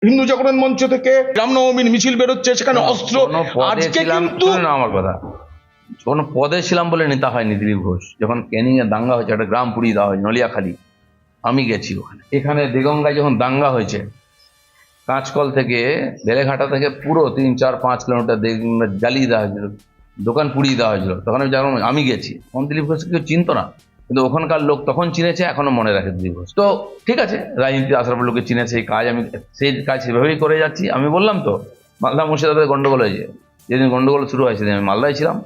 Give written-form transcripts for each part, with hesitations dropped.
হিন্দু জাগরণ মঞ্চ থেকে রামনবমীর মিছিল বেরোচ্ছে, সেখানে অস্ত্র। আজকে কিন্তু আমার কথা, কোনো পদে ছিলাম বলে নেতা হয়নি দিলীপ ঘোষ। যখন ক্যানিং এ দাঙ্গা হয়েছে, একটা গ্রাম পুড়িয়ে দেওয়া হয়েছে নলিয়াখালী, আমি গেছি ওখানে। এখানে দেগঙ্গায় যখন দাঙ্গা হয়েছে, কাঁচকল থেকে বেলেঘাটা থেকে পুরো 3-4-5 কিলোমিটার জ্বালিয়ে দেওয়া হয়েছিল, দোকান পুড়িয়ে দেওয়া হয়েছিল। তখন আমি গেছি। তখন দিলীপ ঘোষকে কেউ চিনতো না, কিন্তু ওখানকার লোক তখন চিনেছে, এখনো মনে রাখে দিলীপ ঘোষ। তো ঠিক আছে, রাজনীতি আসার পর লোকে চিনেছে, সেই কাজ সেভাবেই করে যাচ্ছি। আমি বললাম তো, মালদা মুর্শিদাবাদে গন্ডগোল হয়েছে, যেদিন গন্ডগোল শুরু হয়েছে সেদিন আমি মালদায় ছিলাম,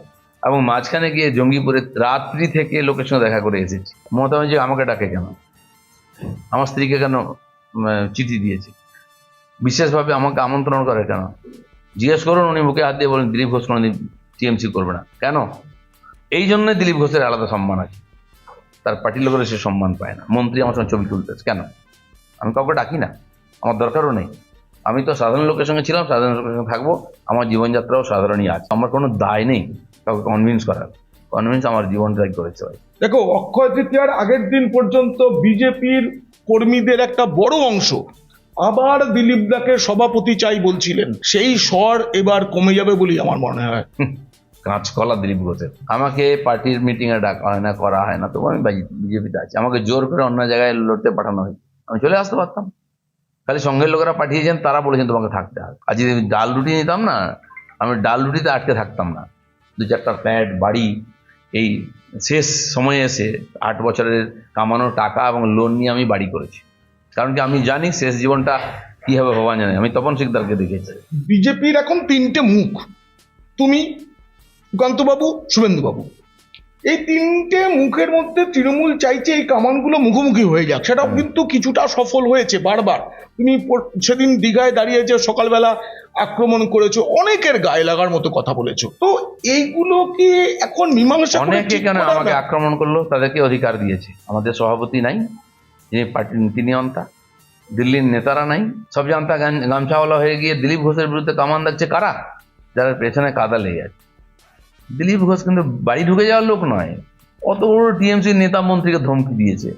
এবং মাঝখানে গিয়ে জঙ্গিপুরে রাত্রি থেকে লোকের সঙ্গে দেখা করে এসেছি। মমতা ব্যানার্জি আমাকে ডাকে কেন, আমার স্ত্রীকে কেন চিঠি দিয়েছে, বিশেষভাবে আমাকে আমন্ত্রণ করে কেন, জিজ্ঞেস করুন। উনি মুখে হাত দিয়ে বলেন দিলীপ ঘোষ কোনোদিন টিএমসি করবে না। কেন? এই জন্য দিলীপ ঘোষের আলাদা সম্মান আছে, তার পার্টির লোকেরা সে সম্মান পায় না। মন্ত্রী আমার সঙ্গে ছবি তুলতেছে কেন? আমি কাউকে ডাকি না, আমার দরকারও নেই। আমি তো সাধারণ লোকের সঙ্গে ছিলাম, সাধারণ লোকের সঙ্গে থাকবো, আমার জীবনযাত্রাও সাধারণই আছে। আমার কোনো দায় নেই কাউকে কনভিন্স করার। কনভিন্স আমার জীবনটাই করেছে ভাই। দেখো, অক্ষয় তৃতীয়ার আগের দিন পর্যন্ত বিজেপির কর্মীদের একটা বড় অংশ আবার দিলীপ দাকে সভাপতি চাই বলছিলেন। সেই স্বর এবার কমে যাবে বলেই আমার মনে হয়। কাঁচকলা দিলীপ ঘোষের। আমাকে পার্টির মিটিং এ ডাকা হয় না, করা হয় না, তবু আমি বিজেপিতে আছি। আমাকে জোর করে অন্য জায়গায় লড়তে পাঠানো হয়েছে, আমি চলে আসতে পারতাম। খালি সঙ্গের লোকেরা পাঠিয়েছেন, তারা বলেছেন তোমাকে থাকতে হবে। আর যদি ডাল রুটি নিতাম না, আমি ডাল রুটিতে আটকে থাকতাম না। 2-4টা ফ্ল্যাট, বাড়ি, এই শেষ সময়ে এসে 8 বছরের কামানো টাকা এবং লোন নিয়ে আমি বাড়ি করেছি। কারণ কি, আমি জানি শেষ জীবনটা কি হবে ভগবান জানে। আমি তপন শিকদারকে দেখেছি। বিজেপির এখন 3টে মুখ, তুমি, সুকান্তবাবু, শুভেন্দুবাবু। এই 3টে মুখের মধ্যে তৃণমূল চাইছে এই কামানগুলো মুখোমুখি হয়ে যাক। সেটাও কিন্তু কিছুটা সফল হয়েছে। বারবার তুমি সেদিন দীঘায় দাঁড়িয়ে যে সকালবেলা আক্রমণ করেছো, অনেকের গায়ে লাগার মতো কথা বলেছো। তো এইগুলো কি এখন মীমাংসা করে অনেকে ঠিক কেন করা আমাকে না? আক্রমণ করলো, তাদেরকে অধিকার দিয়েছে। আমাদের সভাপতি নাই, যিনি পার্টির নীতি নিয়ন্তা, দিল্লির নেতারা নাই, সব জানতা গামছাওয়ালা হয়ে গিয়ে দিলীপ ঘোষের বিরুদ্ধে কামান দিচ্ছে কারা? যারা পেছনে কাদা লেগে আছে। দিলীপ ঘোষ কিন্তু বাড়ি ঢুকে যাওয়ার লোক নয়, অত বড় টিএমসির নেতা মন্ত্রীকে ধমকি দিয়েছে,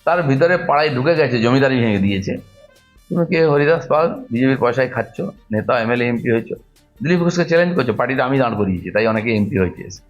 তার ভিতরে পাড়ায় ঢুকে গেছে, জমিদারি ভেঙে দিয়েছে। তুমি কে হরিদাস পাল, বিজেপির পয়সায় খাচ্ছ, নেতা এমএলএ এমপি হয়েছ, দিলীপ ঘোষকে চ্যালেঞ্জ করছো। পার্টিটা আমি দাঁড় করিয়েছি, তাই অনেকে এমপি হয়েছে।